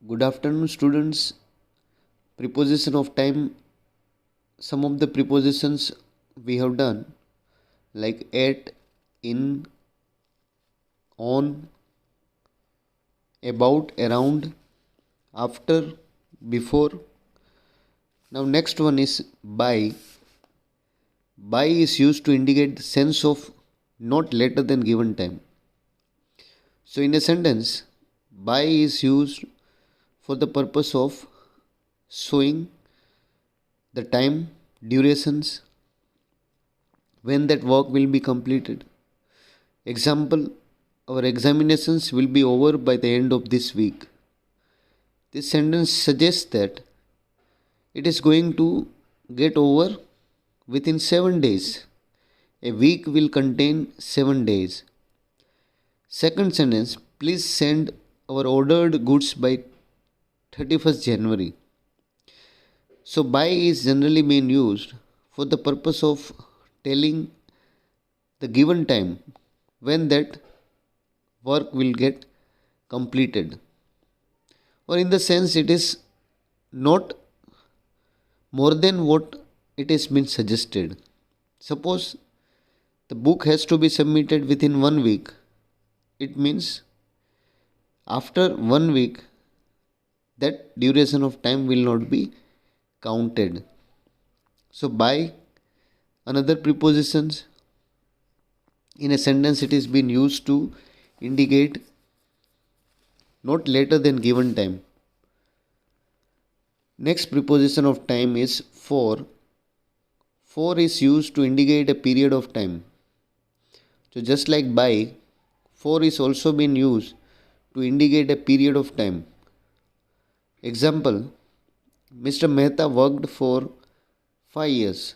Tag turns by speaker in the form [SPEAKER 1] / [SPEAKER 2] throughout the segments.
[SPEAKER 1] Good afternoon, students. Preposition of time. Some of the prepositions we have done, like at, in, on, about, around, after, before. Now, next one is by. By is used to indicate the sense of not later than given time. So, in a sentence, by is used for the purpose of showing the time, durations, when that work will be completed. Example, our examinations will be over by the end of this week. This sentence suggests that it is going to get over within 7 days. A week will contain 7 days. Second sentence, please send our ordered goods by 31st January. So, by is generally being used for the purpose of telling the given time when that work will get completed, or in the sense it is not more than what it has been suggested. Suppose the book has to be submitted within 1 week, it means after 1 week that duration of time will not be counted. So, by another prepositions in a sentence it is been used to indicate not later than given time. Next preposition of time is for. For is used to indicate a period of time. So just like by, for is also been used to indicate a period of time. Example, Mr. Mehta worked for 5 years.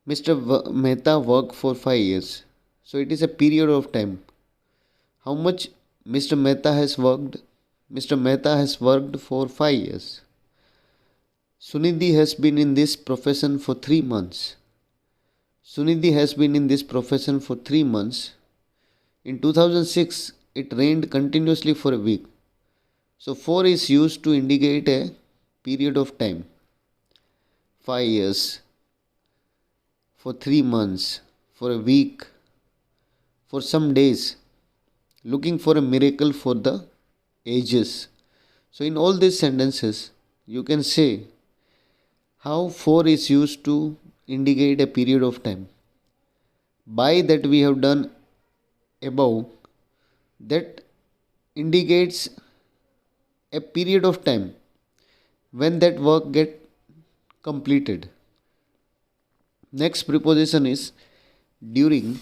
[SPEAKER 1] Mehta worked for 5 years. So it is a period of time. How much Mr. Mehta has worked? Mr. Mehta has worked for 5 years. Sunidhi has been in this profession for 3 months. Sunidhi has been in this profession for 3 months. In 2006, it rained continuously for a week. So, for is used to indicate a period of time. 5 years, for 3 months, for a week, for some days. Looking for a miracle for the ages. So, in all these sentences, you can say how for is used to indicate a period of time. By that we have done above, that indicates a period of time when that work get completed. Next preposition is during.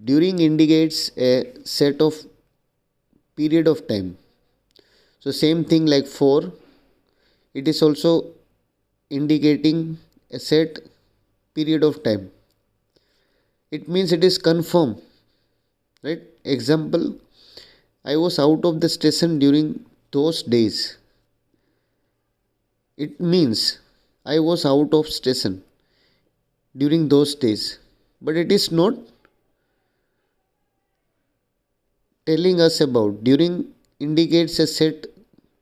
[SPEAKER 1] During indicates a set of period of time. So same thing like for, it is also indicating a set period of time. It means it is confirmed, right? Example, I was out of the station during those days. It means I was out of station during those days. But it is not telling us about. During indicates a set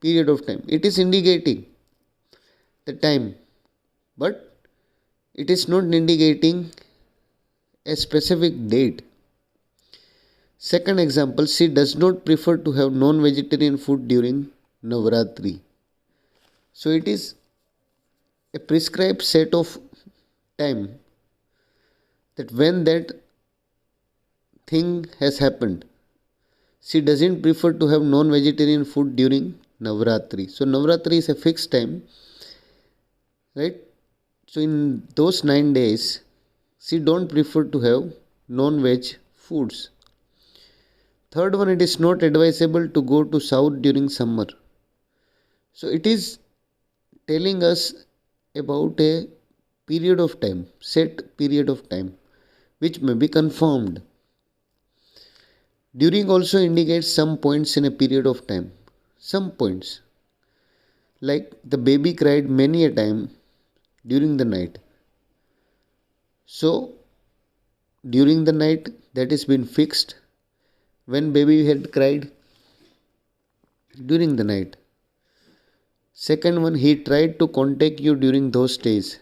[SPEAKER 1] period of time. It is indicating the time, but it is not indicating a specific date. Second example, she does not prefer to have non-vegetarian food during Navratri. So it is a prescribed set of time that when that thing has happened, she doesn't prefer to have non-vegetarian food during Navratri. So Navratri is a fixed time, right? So in those 9 days, she don't prefer to have non-veg foods. Third one, it is not advisable to go to south during summer. So it is telling us about a period of time, set period of time, which may be confirmed. During also indicates some points in a period of time. Some points. Like the baby cried many a time during the night. So during the night that is been fixed when baby had cried. during the night. Second one, he tried to contact you during those days.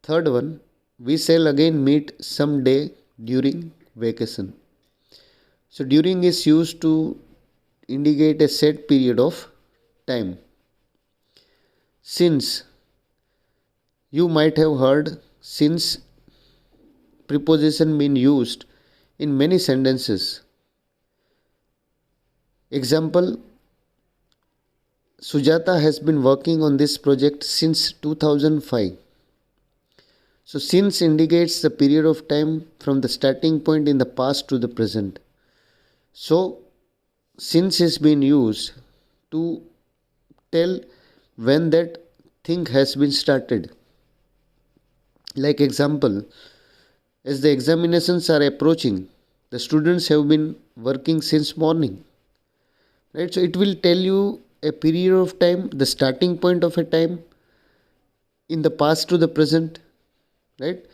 [SPEAKER 1] Third one, we shall again meet some day during vacation. So during is used to indicate a set period of time. Since, you might have heard since preposition being used in many sentences. Example, Sujata has been working on this project since 2005. So since indicates the period of time from the starting point in the past to the present. So since is being used to tell when that thing has been started. Like example, as the examinations are approaching, the students have been working since morning. Right? So it will tell you a period of time, the starting point of a time in the past to the present. Right?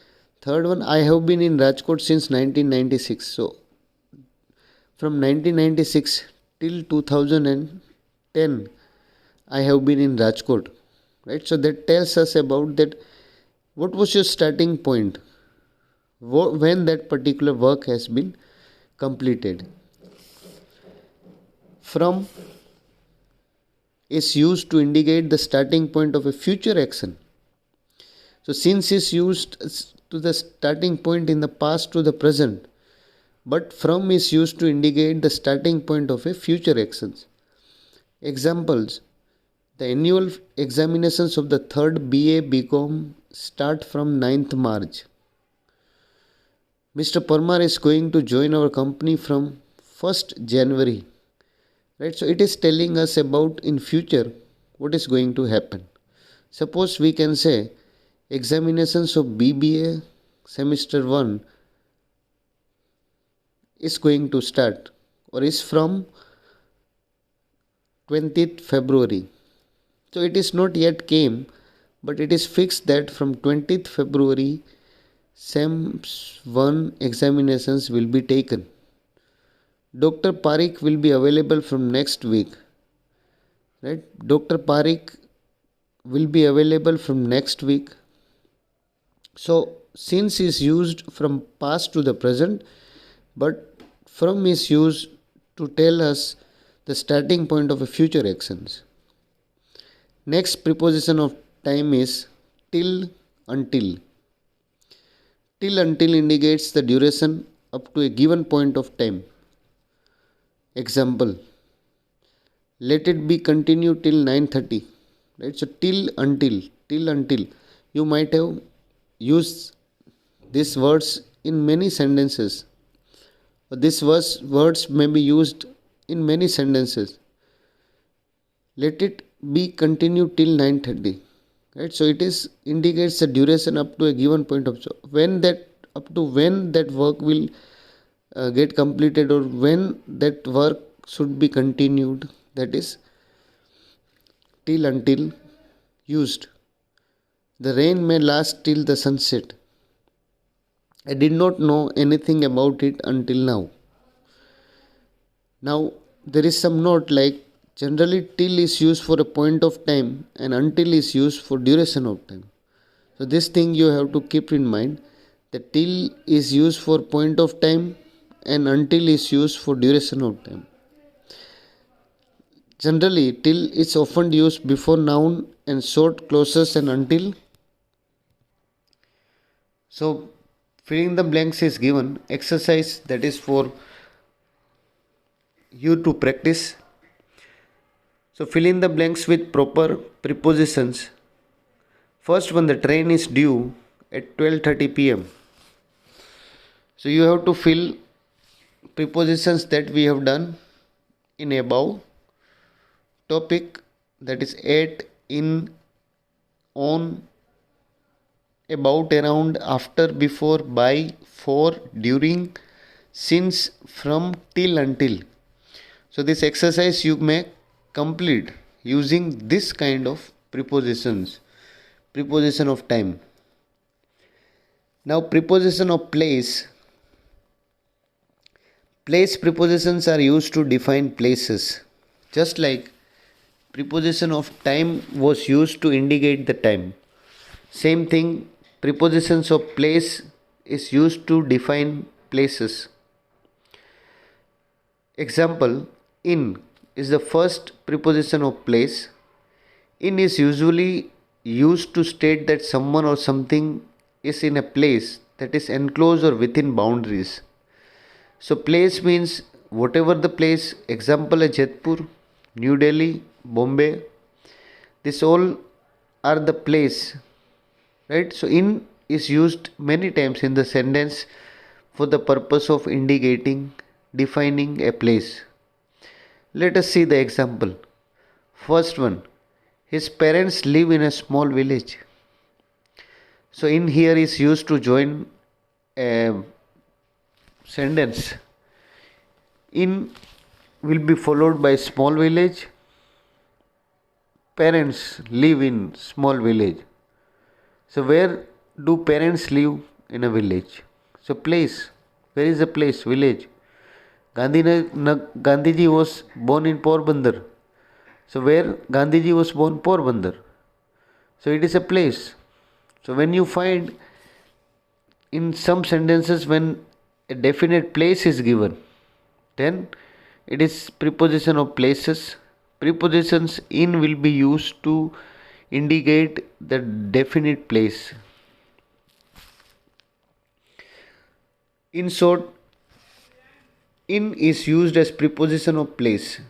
[SPEAKER 1] Third one, I have been in Rajkot since 1996. So from 1996 till 2010, I have been in Rajkot. Right? So that tells us about that what was your starting point when that particular work has been completed. From is used to indicate the starting point of a future action. So since is used to the starting point in the past to the present, but from is used to indicate the starting point of a future actions. Examples, the annual examinations of the third BA BCom start from 9th March. Mr. Parmar is going to join our company from 1st January. Right? So it is telling us about in future what is going to happen. Suppose we can say examinations of BBA semester 1 is going to start or is from 20th February. So it is not yet came, but it is fixed that from 20th February Sem 1 examinations will be taken. Dr. Parikh will be available from next week. Right? Dr. Parikh will be available from next week. So since is used from past to the present, but from is used to tell us the starting point of a future actions. Next preposition of time is till, until. Till until indicates the duration up to a given point of time. Example, let it be continued till 9:30. Right? So till until. You might have used these words in many sentences. These words may be used in many sentences. Let it be continued till 9:30. Right? So it is indicates the duration up to a given point of time. When that work will get completed or when that work should be continued, that is till until used. The rain may last till the sunset. I did not know anything about it until now. Now there is some note like generally till is used for a point of time and until is used for duration of time. So this thing you have to keep in mind, that till is used for point of time and until is used for duration of time. Generally, till is often used before noun and short clauses and until. So, filling the blanks is given exercise that is for you to practice. So, fill in the blanks with proper prepositions. First one, the train is due at 12:30 p.m. So, you have to fill prepositions that we have done in above topic, that is at, in, on, about, around, after, before, by, for, during, since, from, till, until. So this exercise you may complete using this kind of prepositions. Preposition of time. Now preposition of place. Place prepositions are used to define places. Just like preposition of time was used to indicate the time. Same thing, prepositions of place is used to define places. Example, in is the first preposition of place. In is usually used to state that someone or something is in a place that is enclosed or within boundaries. So place means whatever the place, example Jaipur, New Delhi, Bombay, this all are the place, right? So in is used many times in the sentence for the purpose of indicating, defining a place. Let us see the example. First one, his parents live in a small village. So in here is used to join a sentence. In will be followed by small village. Parents live in small village. So where do parents live in a village? So place. Where is the place? Village. Gandhiji was born in Porbandar. So where Gandhiji was born? Porbandar. So it is a place. So when you find in some sentences when a definite place is given, then it is preposition of places. Prepositions in will be used to indicate the definite place. In short, in is used as preposition of place.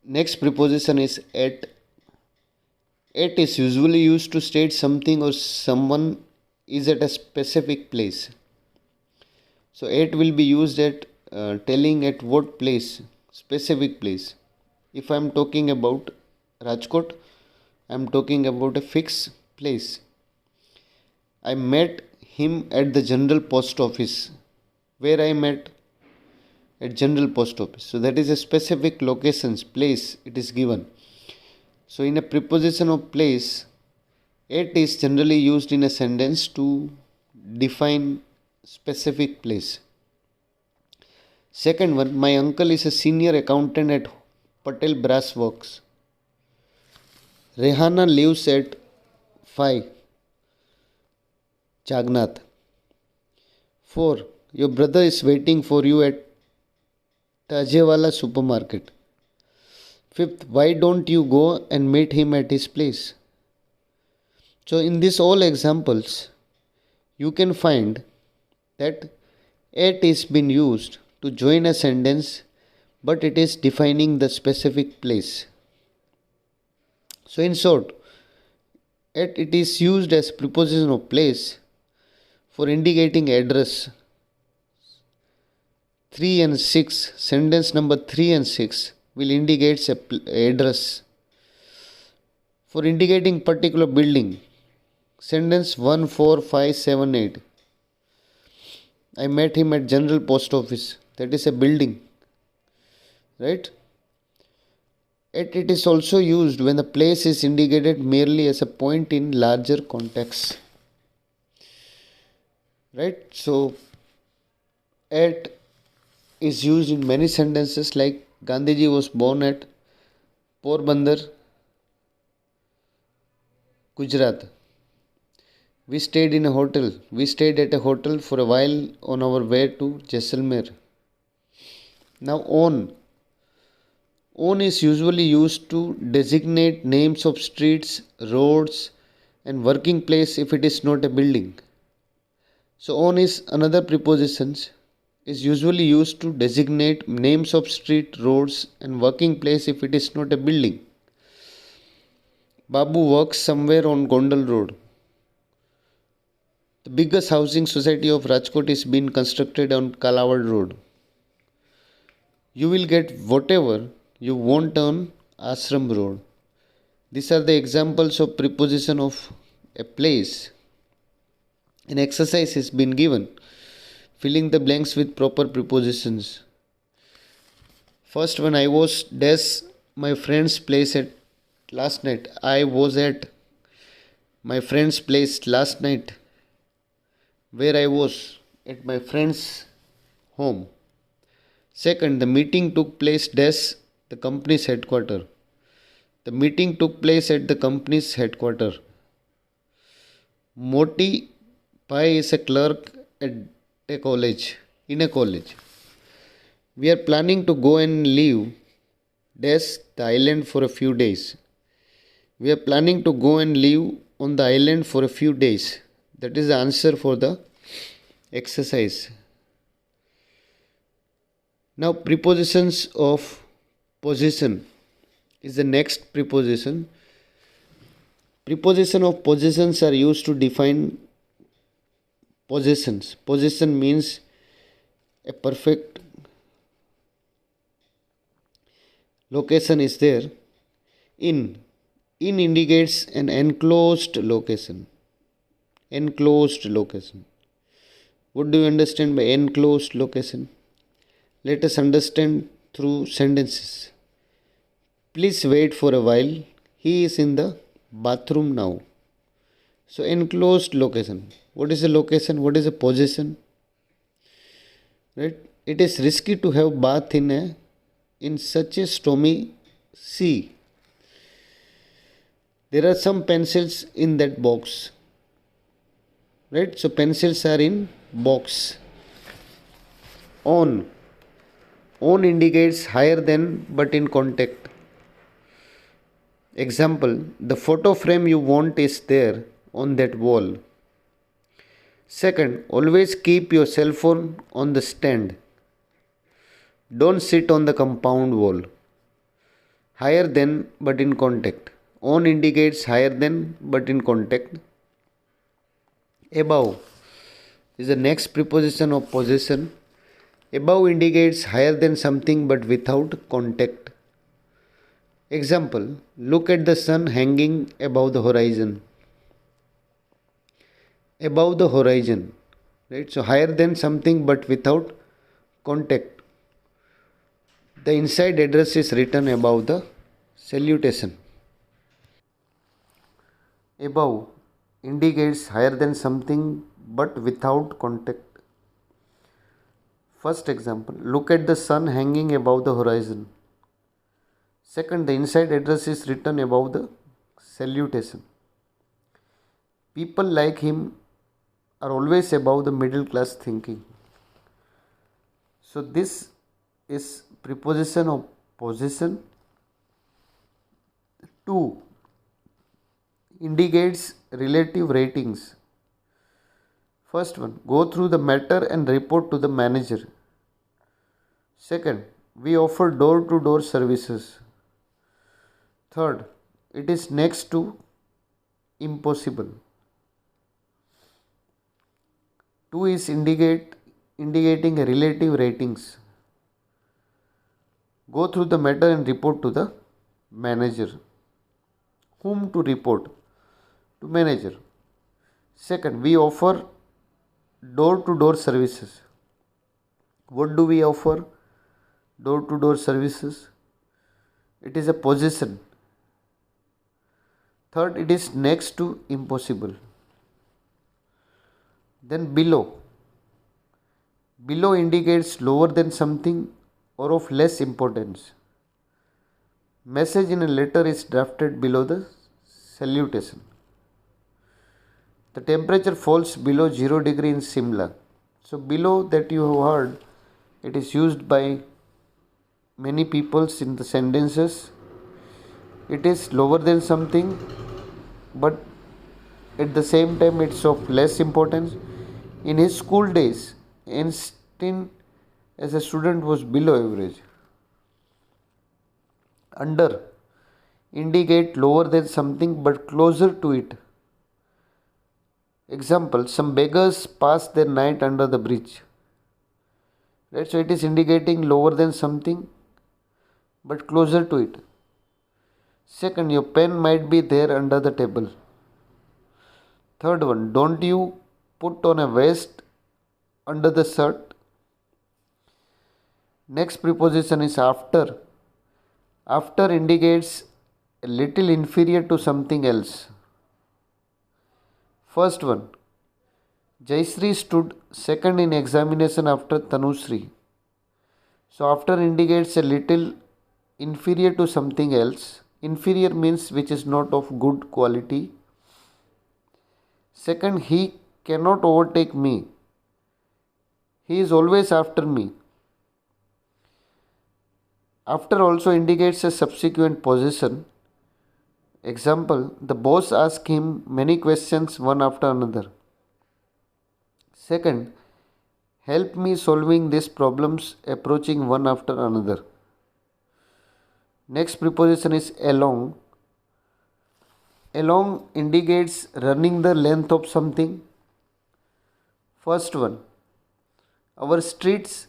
[SPEAKER 1] Next preposition is at. At is usually used to state something or someone is at a specific place. So at will be used at telling at what place, specific place. If I am talking about Rajkot, I am talking about a fixed place. I met him at the general post office. Where I met? At general post office. So that is a specific locations, place it is given. So in a preposition of place, at is generally used in a sentence to define specific place. Second one, my uncle is a senior accountant at Patel Brass Works. Rehana lives at 5 Jagnath. 4. Your brother is waiting for you at Tajewala supermarket. 5th, why don't you go and meet him at his place? So in these all examples, you can find that at is been used to join a sentence, but it is defining the specific place. So in short, at it is used as preposition of place for indicating address. 3 and 6, sentence number 3 and 6 will indicate address. For indicating particular building, sentence 1, 4, 5, 7, 8. I met him at General Post Office. That is a building. Right? It is also used when the place is indicated merely as a point in larger context. Right? So, at is used in many sentences like Gandhiji was born at Porbandar, Gujarat. We stayed in a hotel. We stayed at a hotel for a while on our way to Jaisalmer. Now on. On is usually used to designate names of streets, roads and working place if it is not a building. So on is another preposition is usually used to designate names of street, roads and working place if it is not a building. Babu works somewhere on Gondal Road. The biggest housing society of Rajkot is being constructed on Kalawad Road. You will get whatever you want on Ashram Road. These are the examples of preposition of a place. An exercise has been given, filling the blanks with proper prepositions. First one, I was dash my friend's place at last night. I was at my friend's place last night. Where I was at my friend's home. Second, the meeting took place at the company's headquarters. The meeting took place at the company's headquarters. Moti Pai is a clerk at a college. In a college. We are planning to go and leave the island for a few days. We are planning to go and live on the island for a few days. That is the answer for the exercise. Now, prepositions of position is the next preposition. Preposition of positions are used to define positions. Position means a perfect location is there. In indicates an enclosed location. Enclosed location. What do you understand by enclosed location? Let us understand through sentences. Please wait for a while. He is in the bathroom now. So enclosed location. What is a location? What is a position? Right? It is risky to have bath in such a stormy sea. There are some pencils in that box. Right? So pencils are in box. On. On indicates higher than but in contact. Example, the photo frame you want is there on that wall. Second, always keep your cell phone on the stand. Don't sit on the compound wall. Higher than but in contact. On indicates higher than but in contact. Above is the next preposition of position. Above indicates higher than something but without contact. Example, look at the sun hanging above the horizon. Above the horizon. Right? So higher than something but without contact. The inside address is written above the salutation. Above indicates higher than something but without contact. First example, look at the sun hanging above the horizon. Second, the inside address is written above the salutation. People like him are always above the middle class thinking. So this is preposition of position. 2 indicates relative ratings. First one, go through the matter and report to the manager. Second, we offer door-to-door services. Third, it is next to impossible. 2 is indicating a relative ratings. Go through the matter and report to the manager. Whom to report? To manager. Second, we offer door-to-door services. What do we offer? Door-to-door services. It is a position. Third, it is next to impossible. Then below. Below indicates lower than something or of less importance. Message in a letter is drafted below the salutation. The temperature falls below 0 degree in Simla. So below that you have heard, it is used by many peoples in the sentences. It is lower than something, but at the same time it's of less importance. In his school days, Einstein as a student was below average. Under indicate lower than something but closer to it. Example, some beggars pass their night under the bridge. Right, so it is indicating lower than something but closer to it. Second, your pen might be there under the table. Third one, don't you put on a vest under the shirt. Next preposition is after. After indicates a little inferior to something else. First one, Jayshree stood second in examination after Tanushree. So after indicates a little inferior to something else. Inferior means which is not of good quality. Second, he cannot overtake me. He is always after me. After also indicates a subsequent possession. Example, the boss asked him many questions one after another. Second, help me solving these problems approaching one after another. Next preposition is along. Along indicates running the length of something. First one, our streets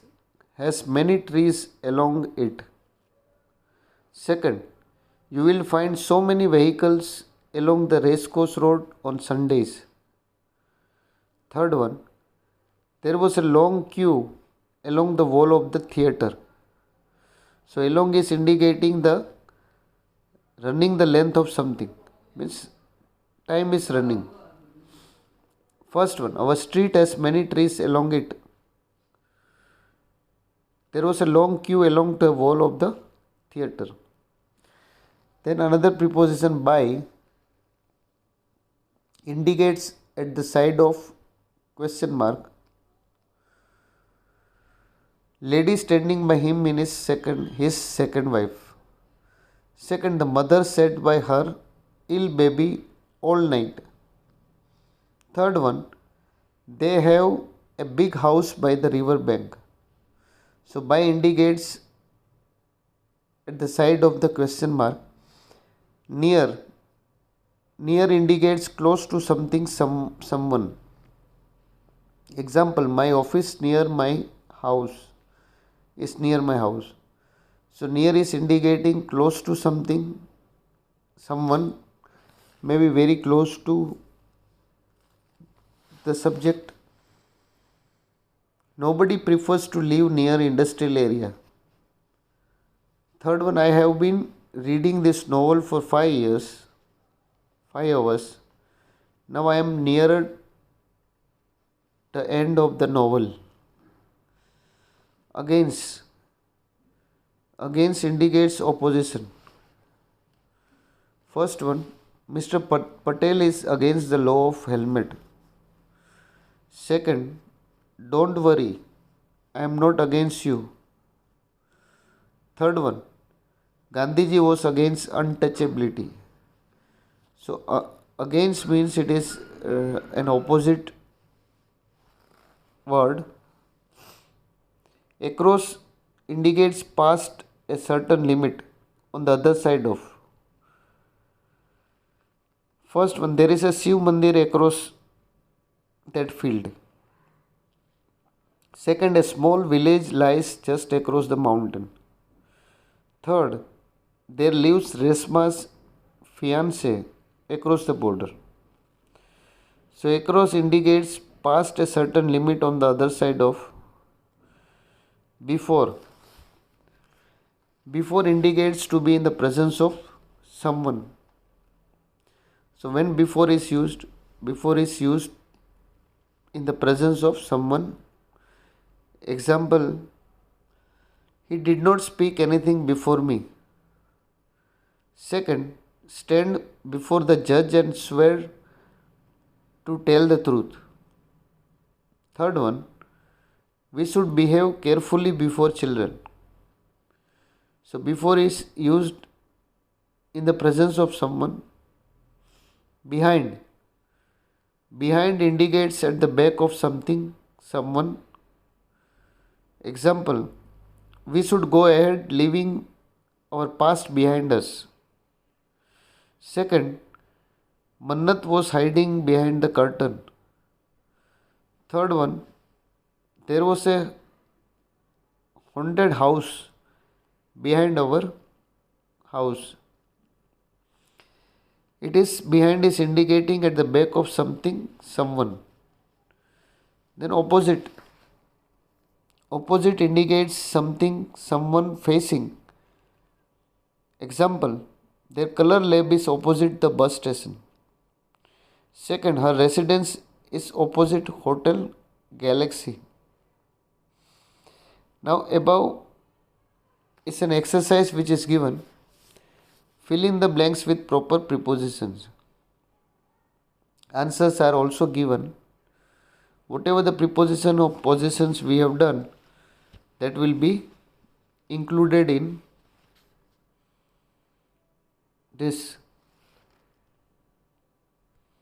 [SPEAKER 1] has many trees along it. Second, you will find so many vehicles along the racecourse road on Sundays. Third one, there was a long queue along the wall of the theatre. So along is indicating the running the length of something, means time is running. First one, our street has many trees along it. There was a long queue along the wall of the theatre. Then another preposition by indicates at the side of question mark. Lady standing by him in his second wife. Second, the mother sat by her ill baby all night. Third one, they have a big house by the river bank. So by indicates at the side of the question mark. Near. Near indicates close to something, someone. Example, my office near my house is near my house. So near is indicating close to something, someone, maybe very close to the subject. Nobody prefers to live near industrial area. Third one, I have been reading this novel for 5 hours. Now I am nearer the end of the novel. Against indicates opposition. First one, Mr. Patel is against the law of helmet. Second, don't worry, I am not against you. Third one, Gandhiji was against untouchability. So against means it is an opposite word. Across indicates past a certain limit on the other side of. First one, there is a Shiv Mandir across that field. Second, a small village lies just across the mountain. Third, there lives Resma's fiancé across the border. So across indicates past a certain limit on the other side of. Before indicates to be in the presence of someone. So when before is used in the presence of someone. Example, he did not speak anything before me. Second, stand before the judge and swear to tell the truth. Third one, we should behave carefully before children. So before is used in the presence of someone. Behind indicates at the back of something, someone. Example, we should go ahead leaving our past behind us. Second, Mannat was hiding behind the curtain. Third one, there was a haunted house behind our house. It is behind is indicating at the back of something, someone. Then opposite. Opposite indicates something, someone facing. Example, their color lab is opposite the bus station. Second, her residence is opposite Hotel Galaxy. Now above It's an exercise which is given. Fill in the blanks with proper prepositions. Answers are also given. Whatever the preposition or possessions we have done, that will be included in this